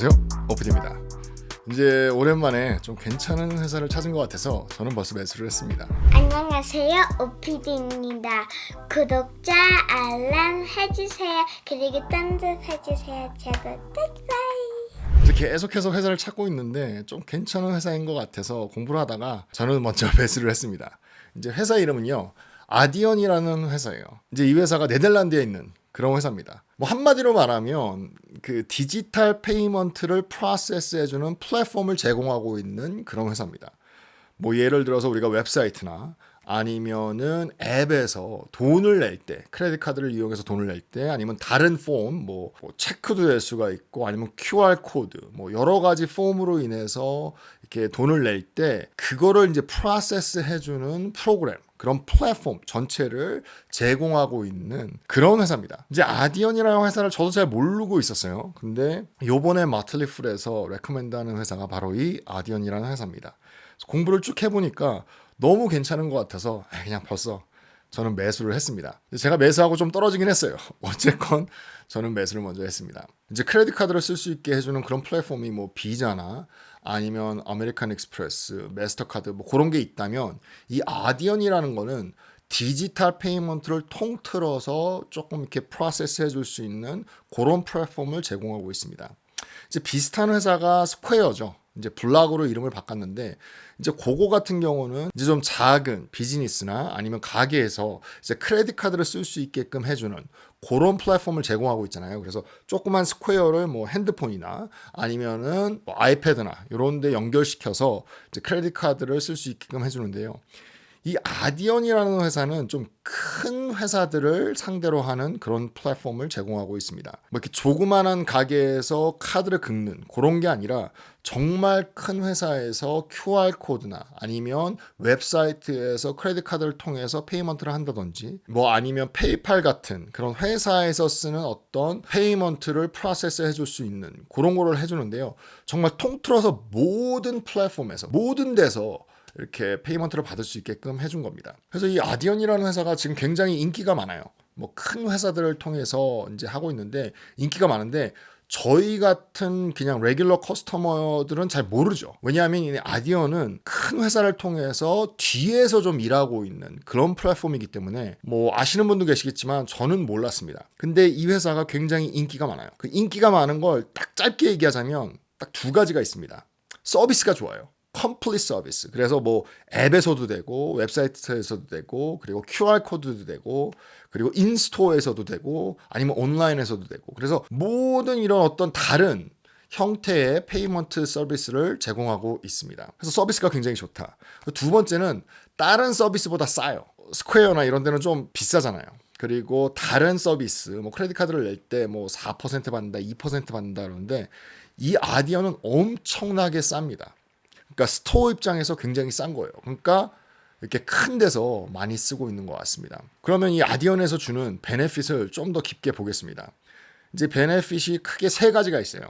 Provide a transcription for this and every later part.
안녕하세요, 오피디입니다. 이제 오랜만에 좀 괜찮은 회사를 찾은 것 같아서 저는 벌써 매수를 했습니다. 안녕하세요, 오피디입니다. 구독자 알람 해주세요. 그리고 딴짓 해주세요. 제가 뜯어요. 이제 계속해서 회사를 찾고 있는데 좀 괜찮은 회사인 것 같아서 공부를 하다가 저는 먼저 매수를 했습니다. 이제 회사 이름은요, 아디언이라는 회사예요. 이제 이 회사가 네덜란드에 있는 그런 회사입니다. 뭐 한마디로 말하면 그 디지털 페이먼트를 프로세스해주는 플랫폼을 제공하고 있는 그런 회사입니다. 뭐 예를 들어서 우리가 웹사이트나 아니면은 앱에서 돈을 낼 때, 크레딧 카드를 이용해서 돈을 낼 때, 아니면 다른 폼, 뭐 체크도 될 수가 있고, 아니면 QR 코드, 뭐 여러 가지 폼으로 인해서 이렇게 돈을 낼 때 그거를 이제 프로세스 해주는 프로그램, 그런 플랫폼 전체를 제공하고 있는 그런 회사입니다. 이제 아디언이라는 회사를 저도 잘 모르고 있었어요. 근데 요번에 마틀리풀에서 레커멘드하는 회사가 바로 이 아디언이라는 회사입니다. 공부를 쭉 해보니까 너무 괜찮은 것 같아서 그냥 벌써 저는 매수를 했습니다. 제가 매수하고 좀 떨어지긴 했어요. 어쨌건 저는 매수를 먼저 했습니다. 이제 크레딧 카드를 쓸 수 있게 해주는 그런 플랫폼이 뭐 비자나 아니면 아메리칸 익스프레스, 마스터카드 뭐 그런 게 있다면 이 아디언이라는 거는 디지털 페이먼트를 통틀어서 조금 이렇게 프로세스 해줄 수 있는 그런 플랫폼을 제공하고 있습니다. 이제 비슷한 회사가 스퀘어죠. 이제 블락으로 이름을 바꿨는데 이제 그거 같은 경우는 이제 좀 작은 비즈니스나 아니면 가게에서 이제 크레딧 카드를 쓸 수 있게끔 해주는 그런 플랫폼을 제공하고 있잖아요. 그래서 조그만 스퀘어를 뭐 핸드폰이나 아니면은 뭐 아이패드나 이런 데 연결시켜서 이제 크레딧 카드를 쓸 수 있게끔 해주는데요. 이 아디언이라는 회사는 좀 큰 회사들을 상대로 하는 그런 플랫폼을 제공하고 있습니다. 뭐 이렇게 조그만한 가게에서 카드를 긁는 그런 게 아니라 정말 큰 회사에서 QR코드나 아니면 웹사이트에서 크레딧 카드를 통해서 페이먼트를 한다든지 뭐 아니면 페이팔 같은 그런 회사에서 쓰는 어떤 페이먼트를 프로세스 해줄 수 있는 그런 거를 해주는데요. 정말 통틀어서 모든 플랫폼에서 모든 데서 이렇게 페이먼트를 받을 수 있게끔 해준 겁니다. 그래서 이 아디언이라는 회사가 지금 굉장히 인기가 많아요. 뭐 큰 회사들을 통해서 이제 하고 있는데 인기가 많은데 저희 같은 그냥 레귤러 커스터머들은 잘 모르죠. 왜냐하면 이 아디언은 큰 회사를 통해서 뒤에서 좀 일하고 있는 그런 플랫폼이기 때문에 뭐 아시는 분도 계시겠지만 저는 몰랐습니다. 근데 이 회사가 굉장히 인기가 많아요. 그 인기가 많은 걸 딱 짧게 얘기하자면 딱 두 가지가 있습니다. 서비스가 좋아요. 컴플릿 서비스. 그래서 뭐 앱에서도 되고 웹사이트에서도 되고 그리고 QR 코드도 되고 그리고 인스토어에서도 되고 아니면 온라인에서도 되고 그래서 모든 이런 어떤 다른 형태의 페이먼트 서비스를 제공하고 있습니다. 그래서 서비스가 굉장히 좋다. 두 번째는 다른 서비스보다 싸요. 스퀘어나 이런 데는 좀 비싸잖아요. 그리고 다른 서비스, 뭐 크레딧 카드를 낼 때 뭐 4% 받는다, 2% 받는다 그러는데 이 아디언은 엄청나게 쌉니다. 그러니까 스토어 입장에서 굉장히 싼 거예요. 그러니까 이렇게 큰 데서 많이 쓰고 있는 것 같습니다. 그러면 이 아디언에서 주는 베네핏을 좀 더 깊게 보겠습니다. 이제 베네핏이 크게 세 가지가 있어요.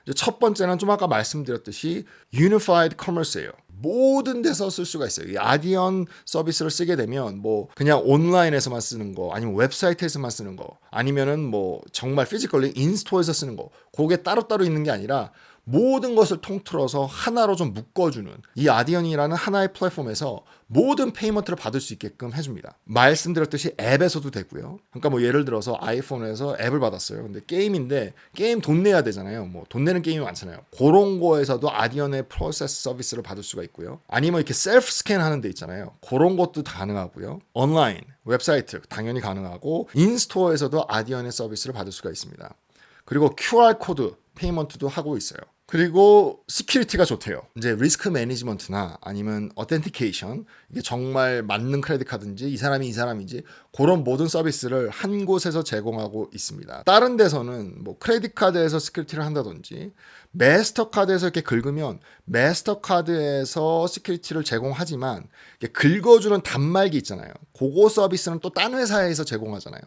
이제 첫 번째는 좀 아까 말씀드렸듯이 Unified Commerce예요. 모든 데서 쓸 수가 있어요. 이 아디언 서비스를 쓰게 되면 뭐 그냥 온라인에서만 쓰는 거 아니면 웹사이트에서만 쓰는 거 아니면은 뭐 정말 피지컬리 인스토어에서 쓰는 거 그게 따로따로 있는 게 아니라 모든 것을 통틀어서 하나로 좀 묶어주는 이 아디언이라는 하나의 플랫폼에서 모든 페이먼트를 받을 수 있게끔 해줍니다. 말씀드렸듯이 앱에서도 되고요. 그러니까 뭐 예를 들어서 아이폰에서 앱을 받았어요. 근데 게임인데 게임 돈 내야 되잖아요. 뭐 돈 내는 게임이 많잖아요. 그런 거에서도 아디언의 프로세스 서비스를 받을 수가 있고요. 아니면 이렇게 셀프 스캔 하는 데 있잖아요. 그런 것도 가능하고요. 온라인, 웹사이트 당연히 가능하고 인스토어에서도 아디언의 서비스를 받을 수가 있습니다. 그리고 QR 코드 페이먼트도 하고 있어요. 그리고 시큐리티가 좋대요. 이제 리스크 매니지먼트나 아니면 어텐티케이션 이게 정말 맞는 크레딧 카드인지 이 사람인지 그런 모든 서비스를 한 곳에서 제공하고 있습니다. 다른 데서는 뭐 크레딧 카드에서 시큐리티를 한다든지 마스터카드에서 이렇게 긁으면 마스터카드에서 시큐리티를 제공하지만 긁어주는 단말기 있잖아요. 그거 서비스는 또 딴 회사에서 제공하잖아요.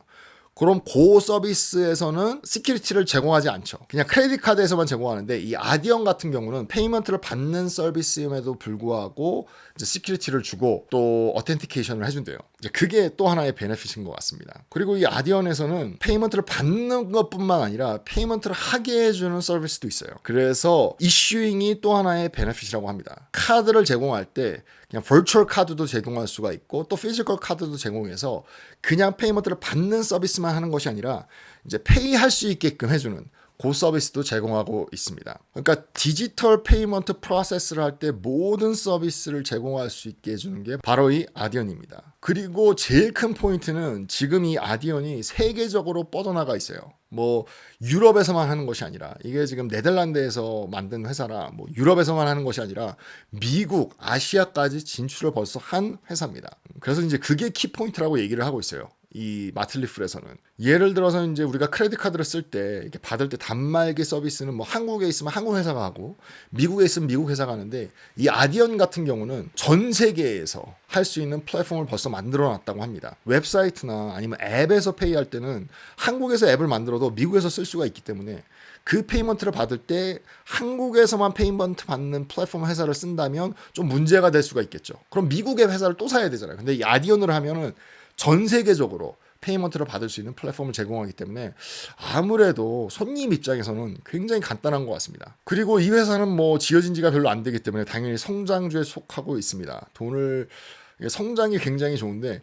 그럼 그 서비스에서는 시큐리티를 제공하지 않죠. 그냥 크레딧 카드에서만 제공하는데 이 아디언 같은 경우는 페이먼트를 받는 서비스임에도 불구하고 이제 시큐리티를 주고 또 어텐티케이션을 해준대요. 이제 그게 또 하나의 베네핏인 것 같습니다. 그리고 이 아디언에서는 페이먼트를 받는 것뿐만 아니라 페이먼트를 하게 해주는 서비스도 있어요. 그래서 이슈잉이 또 하나의 베네핏이라고 합니다. 카드를 제공할 때 그냥 버추얼 카드도 제공할 수가 있고 또 피지컬 카드도 제공해서 그냥 페이먼트를 받는 서비스만 하는 것이 아니라 이제 페이할 수 있게끔 해주는 그 서비스도 제공하고 있습니다. 그러니까 디지털 페이먼트 프로세스를 할 때 모든 서비스를 제공할 수 있게 해주는 게 바로 이 아디언입니다. 그리고 제일 큰 포인트는 지금 이 아디언이 세계적으로 뻗어나가 있어요. 뭐 유럽에서만 하는 것이 아니라 이게 지금 네덜란드에서 만든 회사라 뭐 유럽에서만 하는 것이 아니라 미국, 아시아까지 진출을 벌써 한 회사입니다. 그래서 이제 그게 키포인트라고 얘기를 하고 있어요. 이 마틀리플에서는 예를 들어서 이제 우리가 크레딧 카드를 쓸 때 이렇게 받을 때 단말기 서비스는 뭐 한국에 있으면 한국 회사가 하고 미국에 있으면 미국 회사가 하는데 이 아디언 같은 경우는 전 세계에서 할 수 있는 플랫폼을 벌써 만들어 놨다고 합니다. 웹사이트나 아니면 앱에서 페이할 때는 한국에서 앱을 만들어도 미국에서 쓸 수가 있기 때문에 그 페이먼트를 받을 때 한국에서만 페이먼트 받는 플랫폼 회사를 쓴다면 좀 문제가 될 수가 있겠죠. 그럼 미국의 회사를 또 사야 되잖아요. 근데 이 아디언으로 하면은 전 세계적으로 페이먼트를 받을 수 있는 플랫폼을 제공하기 때문에 아무래도 손님 입장에서는 굉장히 간단한 것 같습니다. 그리고 이 회사는 뭐 지어진 지가 별로 안 되기 때문에 당연히 성장주에 속하고 있습니다. 성장이 굉장히 좋은데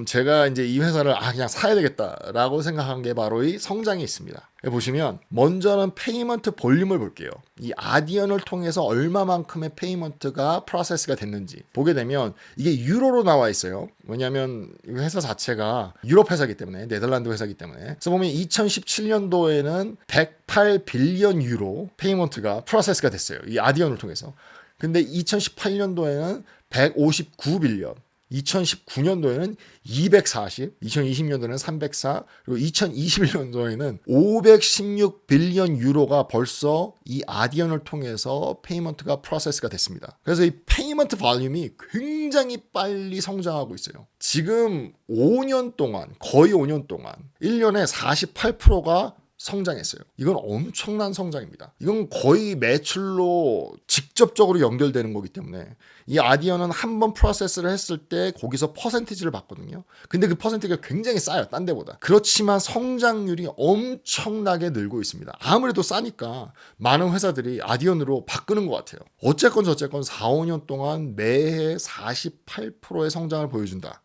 제가 이제 이 회사를 그냥 사야 되겠다라고 생각한 게 바로 이 성장이 있습니다. 여기 보시면 먼저는 페이먼트 볼륨을 볼게요. 이 아디언을 통해서 얼마만큼의 페이먼트가 프로세스가 됐는지 보게 되면 이게 유로로 나와 있어요. 왜냐하면 이 회사 자체가 유럽 회사이기 때문에 네덜란드 회사이기 때문에 그래서 보면 2017년도에는 108 빌리언 유로 페이먼트가 프로세스가 됐어요. 이 아디언을 통해서. 근데 2018년도에는 159 빌리언 2019년도에는 240, 2020년도에는 304, 그리고 2021년도에는 516 빌리언 유로가 벌써 이 아디언을 통해서 페이먼트가 프로세스가 됐습니다. 그래서 이 페이먼트 볼륨이 굉장히 빨리 성장하고 있어요. 지금 5년 동안, 거의 5년 동안 1년에 48%가 성장했어요. 이건 엄청난 성장입니다. 이건 거의 매출로 직접적으로 연결되는 거기 때문에 이 아디언은 한번 프로세스를 했을 때 거기서 퍼센티지를 받거든요. 근데 그 퍼센티지가 굉장히 싸요. 딴 데보다. 그렇지만 성장률이 엄청나게 늘고 있습니다. 아무래도 싸니까 많은 회사들이 아디언으로 바꾸는 것 같아요. 어쨌건 저쨌건 4, 5년 동안 매해 48%의 성장을 보여준다.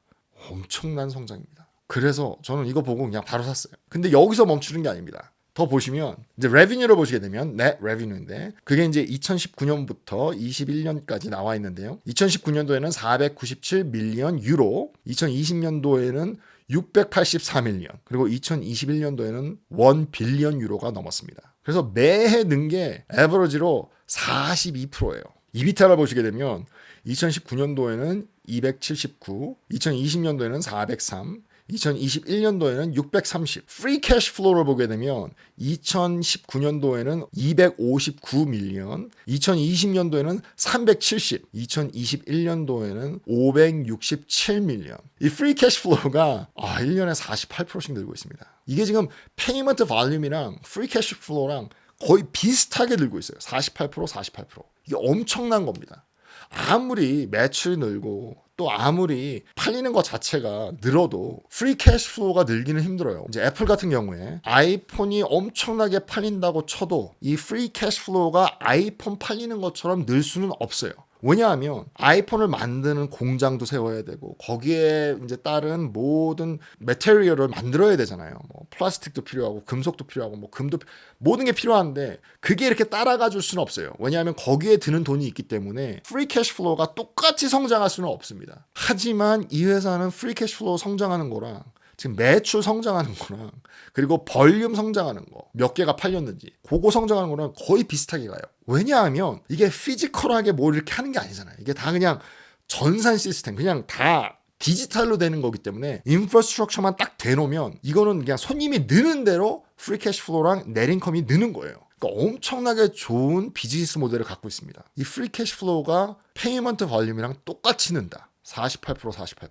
엄청난 성장입니다. 그래서 저는 이거 보고 그냥 바로 샀어요. 근데 여기서 멈추는 게 아닙니다. 더 보시면 이제 레비뉴를 보시게 되면 net revenue인데 그게 이제 2019년부터 21년까지 나와 있는데요. 2019년도에는 497 밀리언 유로, 2020년도에는 684밀리언, 그리고 2021년도에는 1 빌리언 유로가 넘었습니다. 그래서 매해 는 게 에버리지로 42%예요. 이비타를 보시게 되면 2019년도에는 279, 2020년도에는 403, 2021년도에는 630. 프리 캐시 플로우를 보게 되면 2019년도에는 259 밀리언, 2020년도에는 370, 2021년도에는 567 밀리언. 이 프리 캐시 플로우가 1년에 48%씩 늘고 있습니다. 이게 지금 페이먼트 볼륨이랑 프리 캐시 플로우랑 거의 비슷하게 늘고 있어요. 48%, 48%. 이게 엄청난 겁니다. 아무리 매출이 늘고 또 아무리 팔리는 것 자체가 늘어도 프리 캐시 플로우가 늘기는 힘들어요. 이제 애플 같은 경우에 아이폰이 엄청나게 팔린다고 쳐도 이 프리 캐시 플로우가 아이폰 팔리는 것처럼 늘 수는 없어요. 왜냐하면 아이폰을 만드는 공장도 세워야 되고 거기에 이제 따른 모든 매테리얼을 만들어야 되잖아요. 뭐 플라스틱도 필요하고 금속도 필요하고 뭐 금도 모든 게 필요한데 그게 이렇게 따라가 줄 수는 없어요. 왜냐하면 거기에 드는 돈이 있기 때문에 프리 캐시 플로우가 똑같이 성장할 수는 없습니다. 하지만 이 회사는 프리 캐시 플로우 성장하는 거랑 지금 매출 성장하는 거랑 그리고 볼륨 성장하는 거 몇 개가 팔렸는지 그거 성장하는 거랑 거의 비슷하게 가요. 왜냐하면 이게 피지컬하게 뭘 이렇게 하는 게 아니잖아요. 이게 다 그냥 전산 시스템 그냥 다 디지털로 되는 거기 때문에 인프라스트럭처만 딱 대놓으면 이거는 그냥 손님이 느는 대로 프리 캐시 플로우랑 넷 인컴이 느는 거예요. 그러니까 엄청나게 좋은 비즈니스 모델을 갖고 있습니다. 이 프리 캐시 플로우가 페이먼트 볼륨이랑 똑같이 는다. 48%.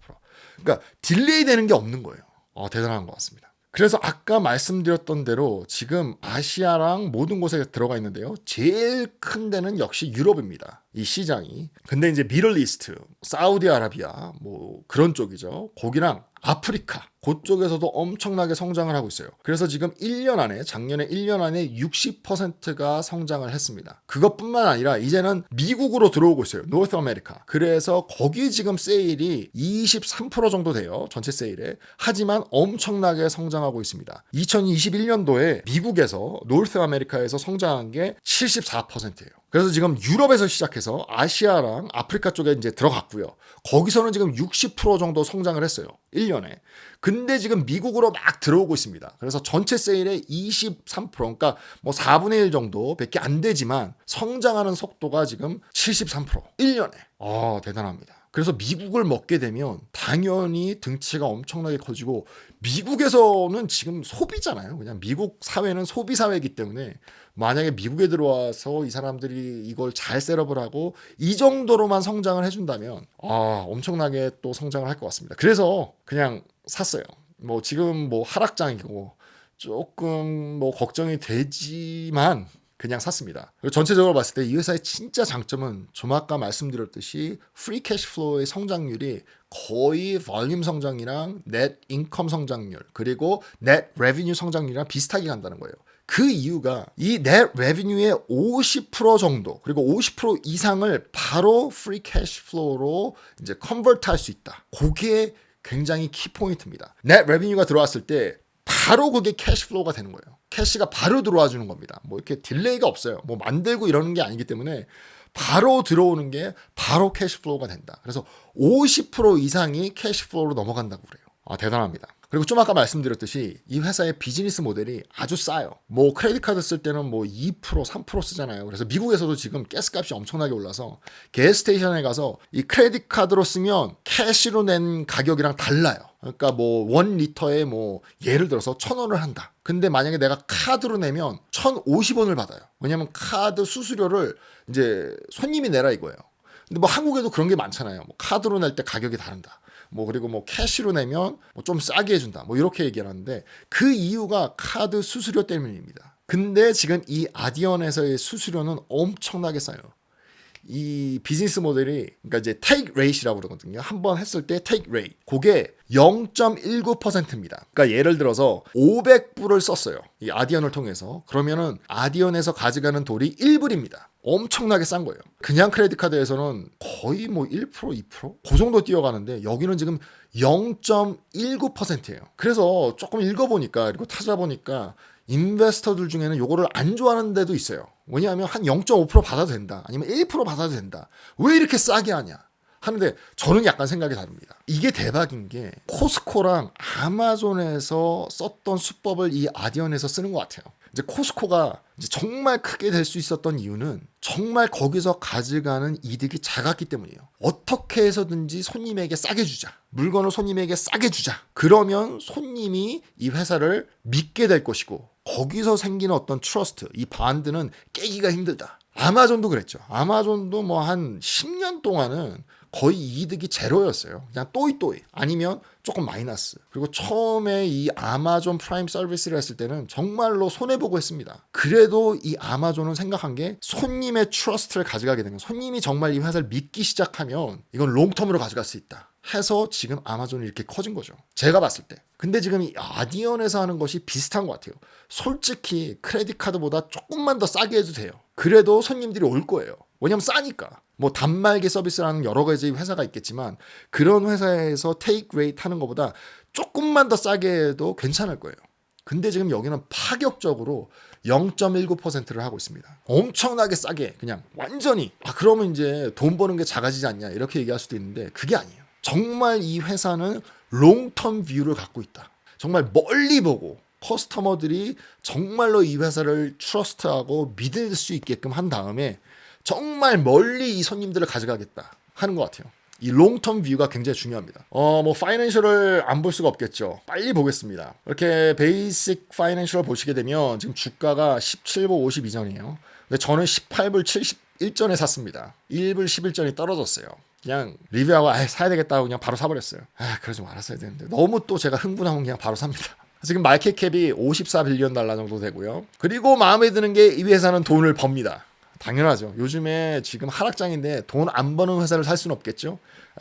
그러니까 딜레이 되는 게 없는 거예요. 대단한 것 같습니다. 그래서 아까 말씀드렸던 대로 지금 아시아랑 모든 곳에 들어가 있는데요. 제일 큰 데는 역시 유럽입니다. 이 시장이. 근데 이제 미들 이스트, 사우디아라비아 뭐 그런 쪽이죠. 거기랑 아프리카 그쪽에서도 엄청나게 성장을 하고 있어요. 그래서 지금 1년 안에 작년에 1년 안에 60%가 성장을 했습니다. 그것뿐만 아니라 이제는 미국으로 들어오고 있어요. 노스 아메리카. 그래서 거기 지금 세일이 23% 정도 돼요. 전체 세일에. 하지만 엄청나게 성장하고 있습니다. 2021년도에 미국에서 노스 아메리카에서 성장한 게 74%예요. 그래서 지금 유럽에서 시작해서 아시아랑 아프리카 쪽에 이제 들어갔고요. 거기서는 지금 60% 정도 성장을 했어요. 1년에. 근데 지금 미국으로 막 들어오고 있습니다. 그래서 전체 세일의 23%, 그러니까 뭐 4분의 1 정도밖에 안 되지만 성장하는 속도가 지금 73%. 1년에. 대단합니다. 그래서 미국을 먹게 되면 당연히 등치가 엄청나게 커지고 미국에서는 지금 소비잖아요. 그냥 미국 사회는 소비 사회이기 때문에 만약에 미국에 들어와서 이 사람들이 이걸 잘 셋업을 하고 이 정도로만 성장을 해준다면 엄청나게 또 성장을 할 것 같습니다. 그래서 그냥 샀어요. 뭐 지금 뭐 하락장이고 조금 뭐 걱정이 되지만 그냥 샀습니다. 그리고 전체적으로 봤을 때 이 회사의 진짜 장점은 좀 아까 말씀드렸듯이 프리 캐시플로우의 성장률이 거의 볼륨 성장이랑 넷 인컴 성장률 그리고 넷 레비뉴 성장률이랑 비슷하게 간다는 거예요. 그 이유가 이 넷 레비뉴의 50% 정도 그리고 50% 이상을 바로 프리 캐시플로우로 이제 컨버트 할 수 있다. 그게 굉장히 키포인트입니다. 넷 레비뉴가 들어왔을 때 바로 그게 캐시플로우가 되는 거예요. 캐시가 바로 들어와 주는 겁니다. 뭐 이렇게 딜레이가 없어요. 뭐 만들고 이러는 게 아니기 때문에 바로 들어오는 게 바로 캐시플로우가 된다. 그래서 50% 이상이 캐시플로우로 넘어간다고 그래요. 대단합니다. 그리고 좀 아까 말씀드렸듯이 이 회사의 비즈니스 모델이 아주 싸요. 뭐 크레딧 카드 쓸 때는 뭐 2%, 3% 쓰잖아요. 그래서 미국에서도 지금 가스값이 엄청나게 올라서 게스테이션에 가서 이 크레딧 카드로 쓰면 캐시로 낸 가격이랑 달라요. 그러니까 뭐 1리터에 뭐 예를 들어서 1,000원을 한다. 근데 만약에 내가 카드로 내면 1,050원을 받아요. 왜냐면 카드 수수료를 이제 손님이 내라 이거예요. 근데 뭐 한국에도 그런 게 많잖아요. 뭐 카드로 낼 때 가격이 다른다. 뭐 그리고 뭐 캐시로 내면 뭐 좀 싸게 해준다. 뭐 이렇게 얘기를 하는데 그 이유가 카드 수수료 때문입니다. 근데 지금 이 아디언에서의 수수료는 엄청나게 싸요. 이 비즈니스 모델이 그러니까 이제 take rate이라고 그러거든요. 한번 했을 때 take rate 그게 0.19%입니다. 그러니까 예를 들어서 500불을 썼어요. 이 아디언을 통해서. 그러면은 아디언에서 가져가는 돈이 1불입니다. 엄청나게 싼 거예요. 그냥 크레딧 카드에서는 거의 뭐 1%, 2%? 그 정도 뛰어가는데 여기는 지금 0.19%예요. 그래서 조금 읽어보니까 그리고 찾아보니까 인베스터들 중에는 요거를 안 좋아하는 데도 있어요. 왜냐하면 한 0.5% 받아도 된다. 아니면 1% 받아도 된다. 왜 이렇게 싸게 하냐? 하는데 저는 약간 생각이 다릅니다. 이게 대박인 게 코스코랑 아마존에서 썼던 수법을 이 아디언에서 쓰는 것 같아요. 이제 코스코가 이제 정말 크게 될 수 있었던 이유는 정말 거기서 가져가는 이득이 작았기 때문이에요. 어떻게 해서든지 손님에게 싸게 주자. 물건을 손님에게 싸게 주자. 그러면 손님이 이 회사를 믿게 될 것이고 거기서 생기는 어떤 트러스트, 이 반드는 깨기가 힘들다. 아마존도 그랬죠. 아마존도 뭐 한 10년 동안은 거의 이득이 제로였어요. 그냥 또이또이 아니면 조금 마이너스. 그리고 처음에 이 아마존 프라임 서비스를 했을 때는 정말로 손해보고 했습니다. 그래도 이 아마존은 생각한 게 손님의 트러스트를 가져가게 되면 손님이 정말 이 회사를 믿기 시작하면 이건 롱텀으로 가져갈 수 있다. 해서 지금 아마존이 이렇게 커진 거죠. 제가 봤을 때. 근데 지금 이 아디언에서 하는 것이 비슷한 것 같아요. 솔직히 크레딧 카드보다 조금만 더 싸게 해도 돼요. 그래도 손님들이 올 거예요. 왜냐면 싸니까. 뭐 단말기 서비스라는 여러 가지 회사가 있겠지만 그런 회사에서 테이크 레이트 하는 것보다 조금만 더 싸게 해도 괜찮을 거예요. 근데 지금 여기는 파격적으로 0.19%를 하고 있습니다. 엄청나게 싸게 그냥 완전히 그러면 이제 돈 버는 게 작아지지 않냐 이렇게 얘기할 수도 있는데 그게 아니에요. 정말 이 회사는 롱텀 뷰를 갖고 있다. 정말 멀리 보고 커스터머들이 정말로 이 회사를 트러스트하고 믿을 수 있게끔 한 다음에 정말 멀리 이 손님들을 가져가겠다 하는 것 같아요. 이 롱텀 뷰가 굉장히 중요합니다. 뭐 파이낸셜을 안 볼 수가 없겠죠. 빨리 보겠습니다. 이렇게 베이직 파이낸셜을 보시게 되면 지금 주가가 17불 52전이에요. 근데 저는 18불 71전에 샀습니다. 1불 11전이 떨어졌어요. 그냥 리뷰하고 사야 되겠다고 그냥 바로 사버렸어요. 그러지 말았어야 되는데 너무 또 제가 흥분하면 그냥 바로 삽니다. 지금 마켓 캡이 54빌리언 달러 정도 되고요. 그리고 마음에 드는 게 이 회사는 돈을 법니다. 당연하죠. 요즘에 지금 하락장인데 돈 안 버는 회사를 살 수는 없겠죠.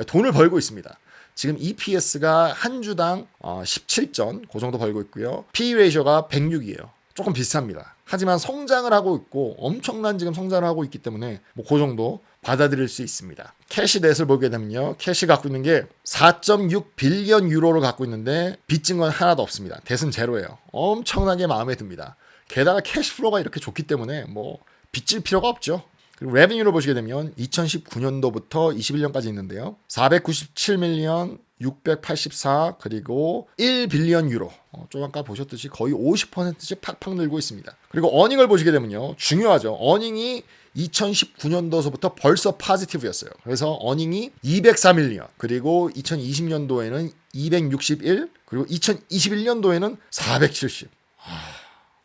돈을 벌고 있습니다. 지금 EPS가 한 주당 17전 그 정도 벌고 있고요. PE 레이셔가 106이에요. 조금 비슷합니다. 하지만 성장을 하고 있고 엄청난 지금 성장을 하고 있기 때문에 뭐 그 정도 받아들일 수 있습니다. 캐시 넷을 보게 되면요. 캐시 갖고 있는 게 4.6 빌리언 유로를 갖고 있는데 빚진 건 하나도 없습니다. 빚은 제로예요. 엄청나게 마음에 듭니다. 게다가 캐시 플로우가 이렇게 좋기 때문에 뭐 빚질 필요가 없죠. 그리고 레베뉴를 보시게 되면 2019년도부터 21년까지 있는데요. 497밀리언, 684 그리고 1빌리언 유로. 좀 아까 보셨듯이 거의 50%씩 팍팍 늘고 있습니다. 그리고 어닝을 보시게 되면요. 중요하죠. 어닝이 2019년도서부터 벌써 파지티브였어요. 그래서 어닝이 204밀리언, 그리고 2020년도에는 261, 그리고 2021년도에는 470.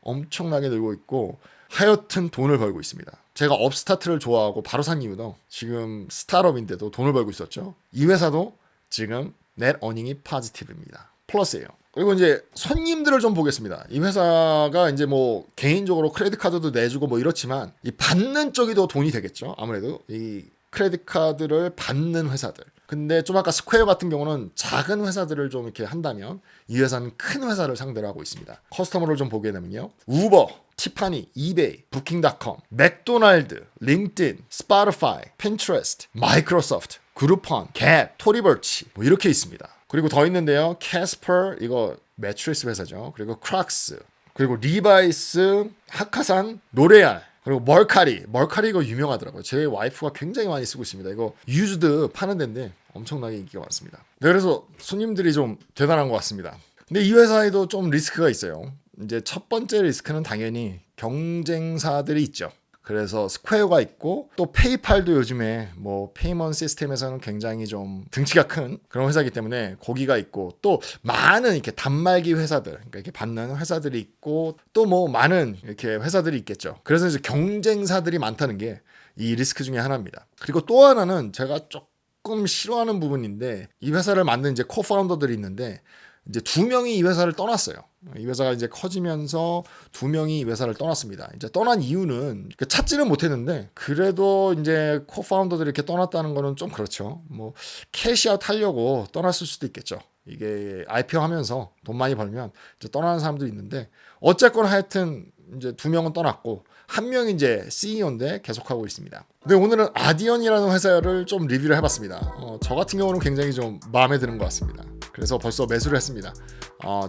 엄청나게 늘고 있고 하여튼 돈을 벌고 있습니다. 제가 업스타트를 좋아하고 바로 산 이유도 지금 스타트업인데도 돈을 벌고 있었죠. 이 회사도 지금 넷 어닝이 파지티브입니다. 플러스예요. 그리고 이제 손님들을 좀 보겠습니다. 이 회사가 이제 뭐 개인적으로 크레딧 카드도 내주고 뭐 이렇지만 이 받는 쪽이 더 돈이 되겠죠. 아무래도 이 크레딧 카드를 받는 회사들. 근데 좀 아까 스퀘어 같은 경우는 작은 회사들을 좀 이렇게 한다면 이 회사는 큰 회사를 상대로 하고 있습니다. 커스터머를 좀 보게 되면요. 우버, 티파니, 이베이, 부킹닷컴, 맥도날드, 링크드인, 스포티파이, 핀트레스트, 마이크로소프트, 그루폰, 갭, 토리버치 뭐 이렇게 있습니다. 그리고 더 있는데요. 캐스퍼, 이거 매트리스 회사죠. 그리고 크락스, 그리고 리바이스, 하카산, 로레알, 그리고 멀카리 이거 유명하더라고요. 제 와이프가 굉장히 많이 쓰고 있습니다. 이거 유즈드 파는 데인데 엄청나게 인기가 많습니다. 네, 그래서 손님들이 좀 대단한 것 같습니다. 근데 이 회사에도 좀 리스크가 있어요. 이제 첫 번째 리스크는 당연히 경쟁사들이 있죠. 그래서 스퀘어가 있고 또 페이팔도 요즘에 뭐 페이먼트 시스템에서는 굉장히 좀 등치가 큰 그런 회사이기 때문에 거기가 있고 또 많은 이렇게 단말기 회사들, 그러니까 이렇게 받는 회사들이 있고 또 뭐 많은 이렇게 회사들이 있겠죠. 그래서 이제 경쟁사들이 많다는 게 이 리스크 중에 하나입니다. 그리고 또 하나는 제가 조금 싫어하는 부분인데 이 회사를 만든 이제 코파운더들이 있는데 이제 2명이 이 회사를 떠났어요. 이 회사가 이제 커지면서 2명이 이 회사를 떠났습니다. 이제 떠난 이유는 찾지는 못했는데 그래도 이제 코파운더들이 이렇게 떠났다는 거는 좀 그렇죠. 뭐 캐시아웃 하려고 떠났을 수도 있겠죠. 이게 IPO 하면서 돈 많이 벌면 이제 떠나는 사람도 있는데 어쨌건 하여튼 이제 2명은 떠났고 1명이 이제 CEO인데 계속하고 있습니다. 근데 오늘은 아디언이라는 회사를 좀 리뷰를 해봤습니다. 저 같은 경우는 굉장히 좀 마음에 드는 것 같습니다. 그래서 벌써 매수를 했습니다.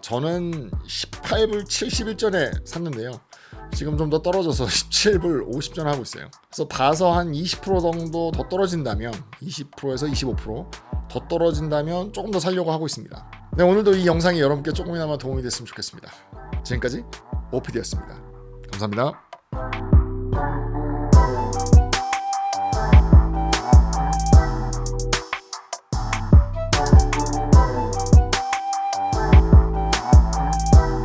저는 18불 71전에 샀는데요. 지금 좀 더 떨어져서 17불 50전 하고 있어요. 그래서 봐서 한 20% 정도 더 떨어진다면 20%에서 25%더 떨어진다면 조금 더 살려고 하고 있습니다. 네, 오늘도 이 영상이 여러분께 조금이나마 도움이 됐으면 좋겠습니다. 지금까지 OPD였습니다. 감사합니다.